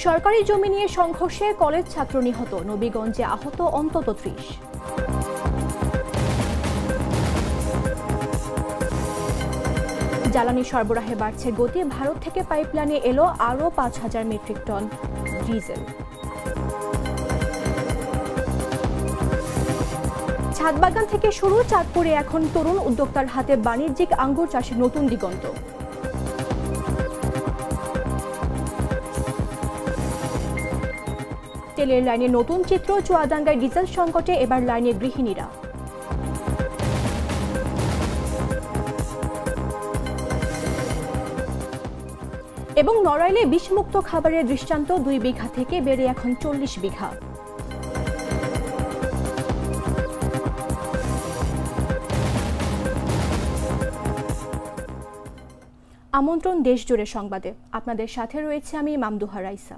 সরকারি জমি নিয়ে সংঘর্ষে কলেজ ছাত্র নিহত, নবীগঞ্জে আহত অন্তত ৩০। জ্বালানি সরবরাহে বাড়ছে গতি, ভারত থেকে পাইপলাইনে এলো আরও ৫,০০০ মেট্রিক টন ডিজেল। ছাদবাগান থেকে শুরু, চাঁদপুরে এখন তরুণ উদ্যোক্তার হাতে বাণিজ্যিক আঙ্গুর চাষের নতুন দিগন্ত। তেলের লাইনে নতুন চিত্র, চুয়াডাঙ্গায় ডিজেল সংকটে এবার লাইনে গৃহিণীরা। এবং নড়াইলে বিষমুক্ত খাবারের দৃষ্টান্ত, ২ বিঘা থেকে বেড়ে এখন ৪০ বিঘা। আমন্ত্রণ দেশ জুড়ে সংবাদে, আপনাদের সাথে রয়েছে আমি মামদুহা রাইসা।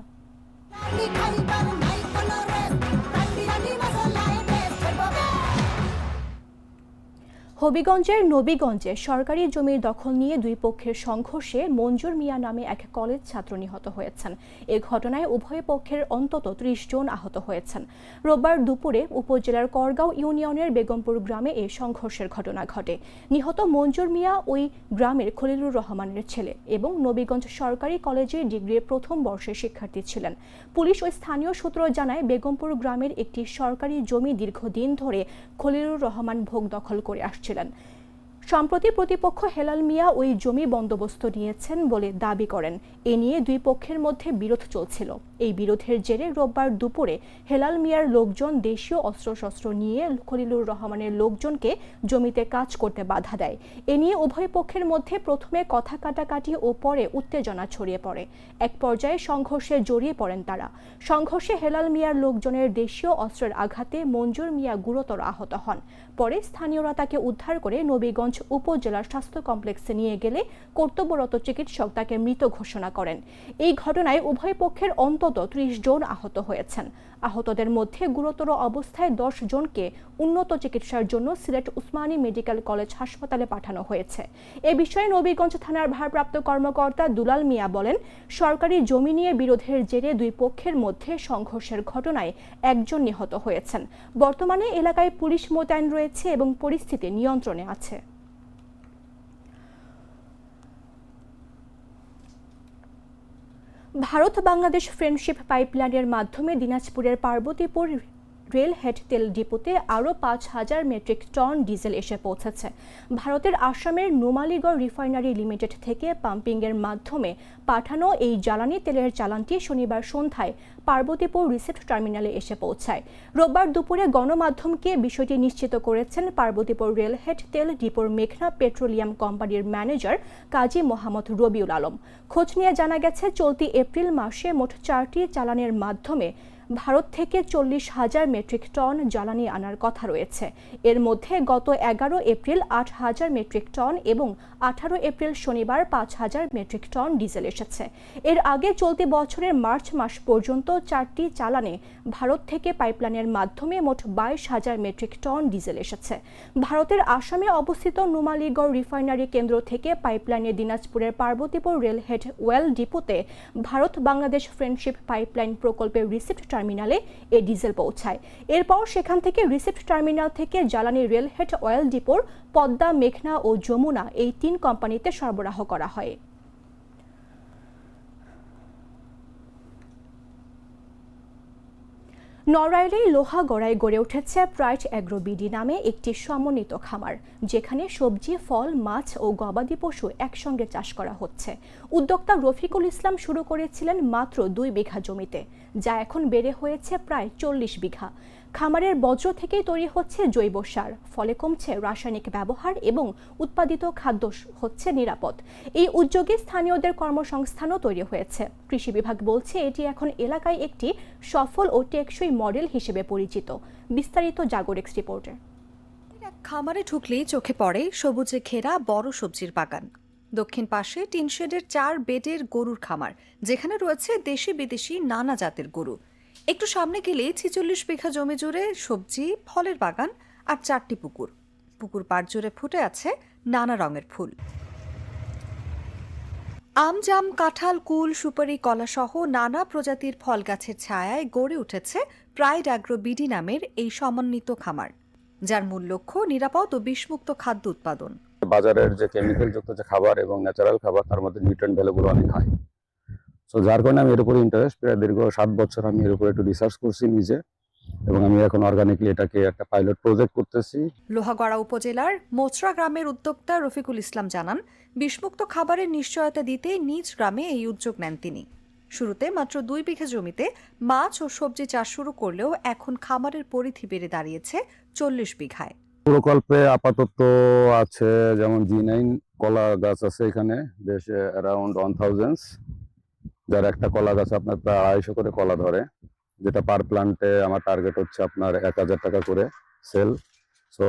হবিগঞ্জের নবীগঞ্জে সরকারি জমির দখল নিয়ে দুই পক্ষের সংঘর্ষে মঞ্জুর মিয়া নামে এক কলেজ ছাত্র নিহত হয়েছেন। এ ঘটনায় উভয় পক্ষের অন্তত ৩০ জন আহত হয়েছেন। রোববার দুপুরে উপজেলার করগাঁও ইউনিয়নের বেগমপুর গ্রামে এই সংঘর্ষের ঘটনা ঘটে। নিহত মঞ্জুর মিয়া ওই গ্রামের খলিলুর রহমানের ছেলে এবং নবীগঞ্জ সরকারি কলেজের ডিগ্রির প্রথম বর্ষের শিক্ষার্থী ছিলেন। পুলিশ ও স্থানীয় সূত্র জানায়, বেগমপুর গ্রামের একটি সরকারি জমি দীর্ঘদিন ধরে খলিলুর রহমান ভোগ দখল করে আসছেন। সম্প্রতি প্রতিপক্ষ হেলাল মিয়া ওই জমি বন্দোবস্ত নিয়েছেন বলে দাবি করেন। এ নিয়ে দুই পক্ষের মধ্যে বিরোধ চলছিল। এই বিরোধের জেরে রোববার দুপুরে হেলাল মিয়ার লোকজন দেশীয় অস্ত্রশস্ত্র নিয়ে খলিলুর রহমানের লোকজনকে জমিতে কাজ করতে বাধা দেয়। এ নিয়ে উভয় পক্ষের মধ্যে প্রথমে কথা কাটাকাটি ও পরে উত্তেজনা ছড়িয়ে পড়ে। এক পর্যায়ে সংঘর্ষে জড়িয়ে পড়েন তারা। সংঘর্ষে হেলাল মিয়ার লোকজনের দেশীয় অস্ত্রের আঘাতে মঞ্জুর মিয়া গুরুতর আহত হন। পরে স্থানীয়রা তাকে উদ্ধার করে নবীগঞ্জ উপজেলার স্বাস্থ্য কমপ্লেক্সে নিয়ে গেলে কর্তব্যরত চিকিৎসক তাকে মৃত ঘোষণা করেন। এই ঘটনায় উভয় পক্ষের অন্তত ৩০ জন আহত হয়েছেন। আহতদের মধ্যে গুরুতর অবস্থায় ১০ জনকে উন্নত চিকিৎসার জন্য সিলেট উসমানী মেডিকেল কলেজ হাসপাতালে পাঠানো হয়েছে। এ বিষয়ে নবীগঞ্জ থানার ভারপ্রাপ্ত কর্মকর্তা দুলাল মিয়া বলেন, সরকারি জমি নিয়ে বিরোধের জেরে দুই পক্ষের মধ্যে সংঘর্ষের ঘটনায় একজন নিহত হয়েছেন। বর্তমানে এলাকায় পুলিশ মোতায়েন রয়েছে এবং পরিস্থিতি নিয়ন্ত্রণে আছে। ভারত বাংলাদেশ ফ্রেন্ডশিপ পাইপলাইনের মাধ্যমে দিনাজপুরের পার্বতীপুর রেলহেড তেল ডিপোতে আরও ৫,০০০ মেট্রিক টন ডিজেল এসে পৌঁছেছে। ভারতের আসামের নুমালীগড় রিফাইনারি লিমিটেড থেকে পাম্পিংয়ের মাধ্যমে পাঠানো এই জ্বালানি তেলের চালানটি শনিবার সন্ধ্যায় পার্বতীপুর রিসিপ্ট টার্মিনালে এসে পৌঁছায়। রোববার দুপুরে গণমাধ্যমকে বিষয়টি নিশ্চিত করেছেন পার্বতীপুর রেলহেড তেল ডিপোর মেঘনা পেট্রোলিয়াম কোম্পানির ম্যানেজার কাজী মোহাম্মদ রবিউল আলম। খোঁজ নিয়ে জানা গেছে, চলতি এপ্রিল মাসে মোট ৪টি চালানের মাধ্যমে ভারত থেকে ৪০,০০০ মেট্রিক টন জ্বালানি আনার কথা রয়েছে। এর মধ্যে গত ১১ এপ্রিল ৮,০০০ মেট্রিক টন এবং ১৮ এপ্রিল শনিবার ৫,০০০ মেট্রিক টন ডিজেল এসেছে। এর আগে চলতি বছরের মার্চ মাস পর্যন্ত ৪টি চালানে ভারত থেকে পাইপলাইনের মাধ্যমে মোট ২২,০০০ মেট্রিক টন ডিজেল এসেছে। ভারতের আসামে অবস্থিত নুমালীগড় রিফাইনারি কেন্দ্র থেকে পাইপলাইনে দিনাজপুরের পার্বতীপুর রেলহেড ওয়েল ডিপোতে ভারত বাংলাদেশ ফ্রেন্ডশিপ পাইপলাইন প্রকল্পের রিসিপ্ট টার্মিনালে এ ডিজেল পৌঁছায়। এরপর সেখান থেকে রিসিপ্ট টার্মিনাল থেকে জ্বালানি রেলহেড অয়েল ডিপোর পদ্মা, মেঘনা ও যমুনা এই ৩ কোম্পানিতে সরবরাহ করা হয়। নড়াইলে লোহাগড়ায় গড়ে উঠেছে প্রাইড অ্যাগ্রো বিডি নামে একটি সমন্বিত খামার, যেখানে সবজি, ফল, মাছ ও গবাদি পশু একসঙ্গে চাষ করা হচ্ছে। উদ্যোক্তা রফিকুল ইসলাম শুরু করেছিলেন মাত্র ২ বিঘা জমিতে, যা এখন বেড়ে হয়েছে প্রায় ৪০ বিঘা। খামারের বর্জ্য থেকেই তৈরি হচ্ছে জৈব সার, ফলে কমছে রাসায়নিক ব্যবহার এবং উৎপাদিত খাদ্য হচ্ছে নিরাপদ। এই উদ্যোগে স্থানীয়দের কর্মসংস্থানও তৈরি হয়েছে। কৃষি বিভাগ বলছে, এটি এখন এলাকায় একটি সফল ও টেকসই মডেল হিসেবে পরিচিত। বিস্তারিত জাগরেক্স রিপোর্টে। খামারে ঢুকলেই চোখে পড়ে সবুজে ঘেরা বড় সবজির বাগান। দক্ষিণ পাশে টিনশেডের ৪ বেডের গরুর খামার, যেখানে রয়েছে দেশি বিদেশি নানা জাতের গরু। একটু সামনে গেলে ৪৬ বিঘা জমি জুড়ে সবজি, ফলের বাগান আর ৪টি পুকুর। পুকুর পাড় জুড়ে ফুটে আছে নানা রঙের ফুল। আম, জাম, কাঁঠাল, কুল, সুপারি, কলাসহ নানা প্রজাতির ফল গাছের ছায়ায় গড়ে উঠেছে প্রাইড অ্যাগ্রো বিডি নামের এই সমন্বিত খামার, যার মূল লক্ষ্য নিরাপদ ও বিষমুক্ত খাদ্য উৎপাদন। বাজারের যে কেমিক্যাল যুক্ত যে খাবার এবং ন্যাচারাল খাবার, তার মধ্যে নিউট্রিয়েন্ট ভ্যালুগুলো অনেক হাই। সো যার কারণে আমি এর উপরে ইন্টারেস্ট, প্রায় দীর্ঘ 7 বছর আমি এর উপরে একটু রিসার্চ করছি নিজে, এবং আমি এখন অর্গানিকলি এটাকে একটা পাইলট প্রজেক্ট করতেছি। লোহাগড়া উপজেলার মোচরা গ্রামের উদ্যোক্তা রফিকুল ইসলাম জানান, বিষমুক্ত খাবারের নিশ্চয়তা দিতে নিজ গ্রামে এই উদ্যোগ নেন তিনি। শুরুতে মাত্র 2 বিঘা জমিতে মাছ ও সবজি চাষ শুরু করলেও এখন খামারের পরিধি বেড়ে দাঁড়িয়েছে 40 বিঘায়। প্রকল্পে আপাতত আছে যেমন G9 কলা গাছ আছে এখানে, বেশ অ্যারাউন্ড 1000, যার একটা কলা গাছ আপনার প্রায় 250 করে কলা ধরে, যেটা পার প্লান্টে আমার টার্গেট হচ্ছে আপনার 1000 টাকা করে সেল। সো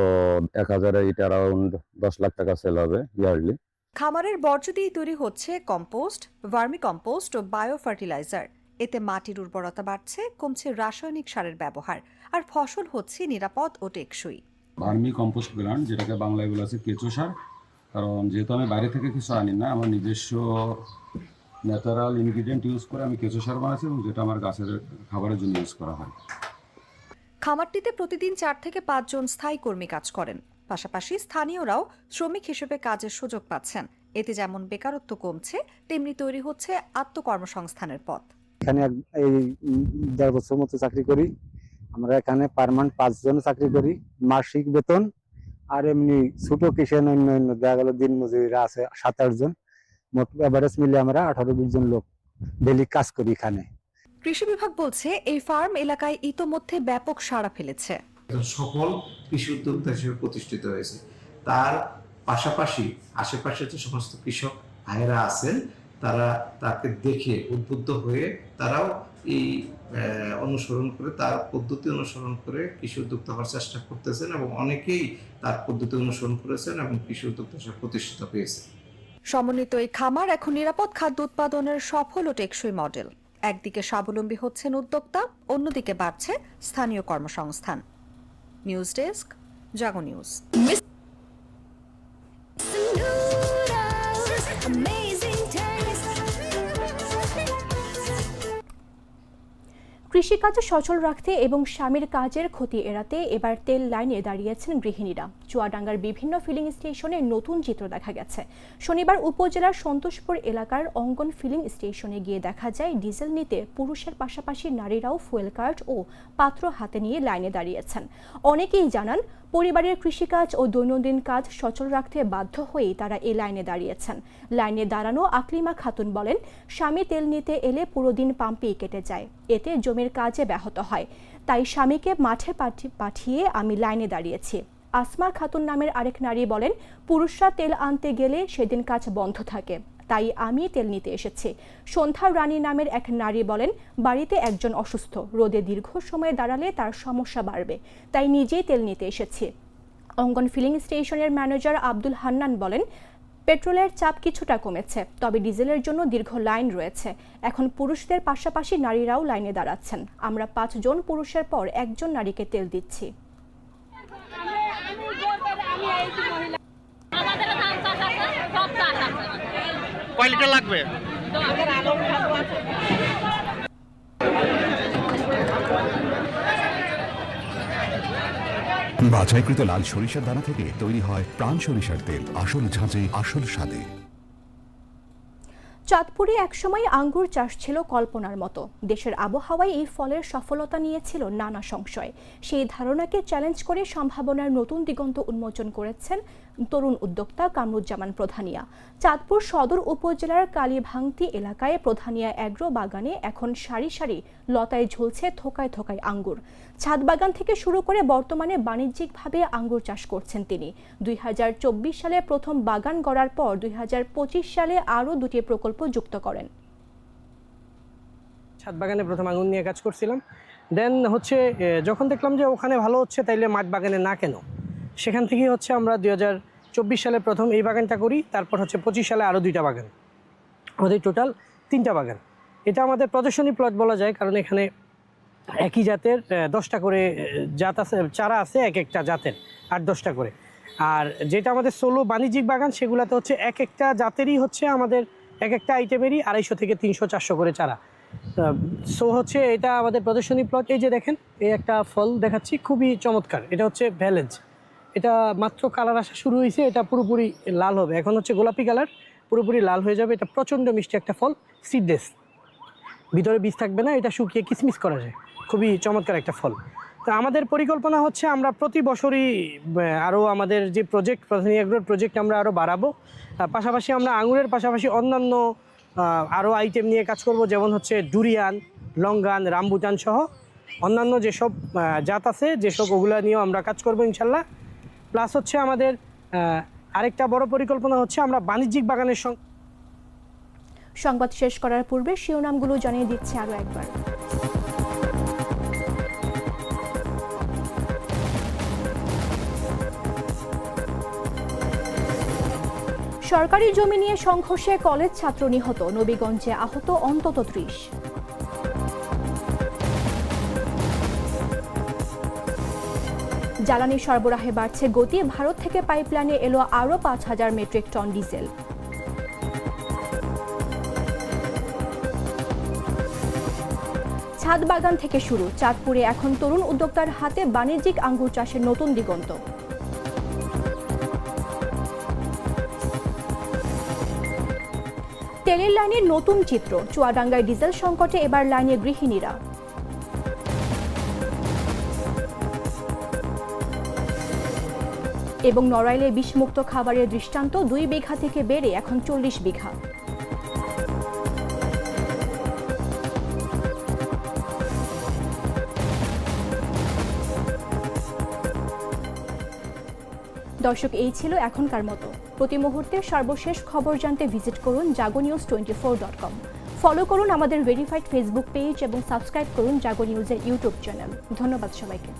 1000-এ এটা অ্যারাউন্ড 10 লাখ টাকা সেল হবে ইয়ারলি। খামারের বর্জ্য দিয়ে তৈরি হচ্ছে কম্পোস্ট, ভার্মি কম্পোস্ট ও বায়ো ফার্টিলাইজার। এতে মাটির উর্বরতা বাড়ছে, কমছে রাসায়নিক সারের ব্যবহার, আর ফসল হচ্ছে নিরাপদ ও টেকসই। ভার্মি কম্পোস্ট প্ল্যান্ট, যেটাকে বাংলায় বলা আছে কেঁচো সার, কারণ যেহেতু আমি বাইরে থেকে কিছু আনি না, আমার নিজস্ব ন্যাচারাল ইনগ্রিডিয়েন্ট ইউজ করে আমি কেঁচো সার বানাচ্ছি, এবং যেটা আমার গাছের খাবারের জন্য ইউজ করা হয়। খামারটিতে প্রতিদিন 4 থেকে 5 জন স্থায়ী কর্মী কাজ করেন। পাশাপাশি স্থানীয়রাও শ্রমিক হিসেবে কাজের সুযোগ পাচ্ছেন। এতে যেমন বেকারত্ব কমছে, তেমনি তৈরি হচ্ছে আত্মকর্মসংস্থানের পথ। এখানে এই 1.5 বছর মতো চাকরি করি। আমরা এখানে পার মান্থ 5 জন চাকরি করি, মাসিক বেতন, আর এমনি ছোট কিষাণ অন্য দেখা গেল দিন মজুরিরা আছে 7-8 জন। মোট এভারেজ মিলে আমরা 18-20 জন লোক ডেলি কাজ করি এখানে। কৃষি বিভাগ বলছে এই ফার্ম এলাকায় ইতোমধ্যে ব্যাপক সাড়া ফেলেছে। সফল কৃষি উদ্যোক্তা হিসেবে প্রতিষ্ঠিত হয়েছে। তার পাশাপাশি আশেপাশে যে সমস্ত কৃষক ভাইয়েরা আছেন, তারা তাকে দেখে উদ্বুদ্ধ হয়ে তারাও এই অনুসরণ করে, তার পদ্ধতি অনুসরণ করে কৃষি উদ্যোক্তা হওয়ার চেষ্টা করতেছেন, এবং অনেকেই তার পদ্ধতি অনুসরণ করেছেন এবং কৃষি উদ্যোক্তা হিসেবে প্রতিষ্ঠিত হয়েছে। সমন্বিত এই খামার এখন নিরাপদ খাদ্য উৎপাদনের সফল ও টেকসই মডেল। একদিকে স্বাবলম্বী হচ্ছেন উদ্যোক্তা, অন্যদিকে বাড়ছে স্থানীয় কর্মসংস্থান। নিউজ ডেস্ক, জাগো নিউজ। কৃষিকাজ সচল রাখতে এবং স্বামীর কাজের ক্ষতি এড়াতে এবার তেল লাইনে দাঁড়িয়েছেন গৃহিণীরা। চুয়াডাঙ্গার বিভিন্ন ফিলিং স্টেশনে নতুন চিত্র দেখা গেছে। শনিবার উপজেলার সন্তোষপুর এলাকার অঙ্গন ফিলিং স্টেশনে গিয়ে দেখা যায় ডিজেল নিতে পুরুষের পাশাপাশি নারীরাও ফুয়েল কার্ড ও পাত্র হাতে নিয়ে লাইনে দাঁড়িয়েছেন। অনেকেই জানান, পরিবারের কৃষিকাজ ও দৈনন্দিন কাজ সচল রাখতে বাধ্য হয়েই তারা এই লাইনে দাঁড়িয়েছেন। লাইনে দাঁড়ানো আকলিমা খাতুন বলেন, স্বামী তেল নিতে এলে পুরো দিন পাম্পেই কেটে যায়, এতে জমির কাজে ব্যাহত হয়। তাই স্বামীকে মাঠে পাঠিয়ে আমি লাইনে দাঁড়িয়েছি। আসমা খাতুন নামের আরেক নারী বলেন, পুরুষরা তেল আনতে গেলে সেদিন কাজ বন্ধ থাকে, তাই আমি তেল নিতে এসেছি। সন্ধ্যা রানী নামের এক নারী বলেন, বাড়িতে একজন অসুস্থ, রোদে দীর্ঘ সময় দাঁড়ালে তার সমস্যা বাড়বে, তাই নিজেই তেল নিতে এসেছি। অঙ্গন ফিলিং স্টেশনের ম্যানেজার আব্দুল হান্নান বলেন, পেট্রোলের চাপ কিছুটা কমেছে, তবে ডিজেলের জন্য দীর্ঘ লাইন রয়েছে। এখন পুরুষদের পাশাপাশি নারীরাও লাইনে দাঁড়াচ্ছেন। আমরা 5 জন পুরুষের পর একজন নারীকে তেল দিচ্ছি। কয় লিটার লাগবে? বাছাইকৃত লাল সরিষার দানা থেকে তৈরি হয় প্রাণ সরিষার তেল, আসল ঝাঁঝে আসল স্বাদে। চাঁদপুরে একসময় আঙ্গুর চাষ ছিল কল্পনার মতো। দেশের আবহাওয়ায় এই ফলের সফলতা নিয়েছিল নানা সংশয়। সেই ধারণাকে চ্যালেঞ্জ করে সম্ভাবনার নতুন দিগন্ত উন্মোচন করেছেন তরুণ উদ্যোক্তা কামরুজ্জামান প্রধানিয়া। চাঁদপুর সদর উপজেলার কালীভাংতি এলাকায় প্রধানিয়া অ্যাগ্রো বাগানে এখন সারি সারি লতায় ঝুলছে থোকায় থোকায় আঙ্গুর। ছাদ বাগান থেকে শুরু করে বর্তমানে বাণিজ্যিকভাবে আঙ্গুর চাষ করছেন তিনি। 2024 সালে প্রথম বাগান গড়ার পর 2025 সালে আরও 2টি প্রকল্প যুক্ত করেন। ছাদ বাগানে প্রথম আঙ্গুর নিয়ে কাজ করছিলাম, দেন যখন দেখলাম যে ওখানে ভালো হচ্ছে, তাইলে মাঠ বাগানে না কেন, সেখান থেকেই আমরা 2024 সালে প্রথম এই বাগানটা করি। তারপর 25 সালে আরও 2টা বাগান, আমাদের টোটাল 3টা বাগান। এটা আমাদের প্রদর্শনী প্লট বলা যায়, কারণ এখানে একই জাতের 10টা করে জাত আছে, চারা আছে এক একটা জাতের 8-10টা করে। আর যেটা আমাদের সোলো বাণিজ্যিক বাগান, সেগুলোতে এক একটা জাতেরই আমাদের এক একটা আইটেমেরই 250 থেকে 300 400 করে চারা। সো হচ্ছে এটা আমাদের প্রদর্শনী প্লট। এই যে দেখেন, এই একটা ফল দেখাচ্ছি, খুবই চমৎকার। এটা হচ্ছে ভ্যালেজ, এটা মাত্র কালার আসা শুরু হয়েছে, এটা পুরোপুরি লাল হবে, এখন হচ্ছে গোলাপি কালার, পুরোপুরি লাল হয়ে যাবে। এটা প্রচণ্ড মিষ্টি একটা ফল, সিডলেস, ভিতরে বীজ থাকবে না, এটা শুকিয়ে কিসমিস করা যায়, খুবই চমৎকার একটা ফল। তো আমাদের পরিকল্পনা হচ্ছে আমরা প্রতি বছরই আরও আমাদের যে প্রজেক্ট, প্রধানী এগ্রোর প্রজেক্ট আমরা আরও বাড়াবো। পাশাপাশি আমরা আঙুরের পাশাপাশি অন্যান্য আরও আইটেম নিয়ে কাজ করব, যেমন হচ্ছে ডুরিয়ান, লঙ্গান, রামবুটান সহ অন্যান্য যেসব জাত আছে, যেসব ওগুলা নিয়েও আমরা কাজ করব ইনশাল্লাহ। প্লাস হচ্ছে আমাদের আরেকটা বড় পরিকল্পনা হচ্ছে আমরা বাণিজ্যিক বাগানের সংবাদ শেষ করার পূর্বে শিরোনামগুলো জানিয়ে দিচ্ছে আরও একবার। সরকারি জমি নিয়ে সংঘর্ষে কলেজ ছাত্র নিহত, নবীগঞ্জে আহত অন্তত 30। জ্বালানি সরবরাহে বাড়ছে গতি, ভারত থেকে পাইপলাইনে এলো আরও 5000 মেট্রিক টন ডিজেল। ছাদ বাগান থেকে শুরু, চাঁদপুরে এখন তরুণ উদ্যোক্তার হাতে বাণিজ্যিক আঙ্গুর চাষের নতুন দিগন্ত। তেলের লাইনের নতুন চিত্র, চুয়াডাঙ্গায় ডিজেল সংকটে এবার লাইনে গৃহিণীরা। এবং নড়াইলে বিষমুক্ত খাবারের দৃষ্টান্ত, 2 বিঘা থেকে বেড়ে এখন 40 বিঘা। দর্শক, এই ছিল এখনকার মতো। প্রতি মুহূর্তের সর্বশেষ খবর জানতে ভিজিট করুন jagonews24.com। ফলো করুন আমাদের ভেরিফাইড ফেসবুক পেজ এবং সাবস্ক্রাইব করুন জাগো নিউজের ইউটিউব চ্যানেল। ধন্যবাদ সবাইকে।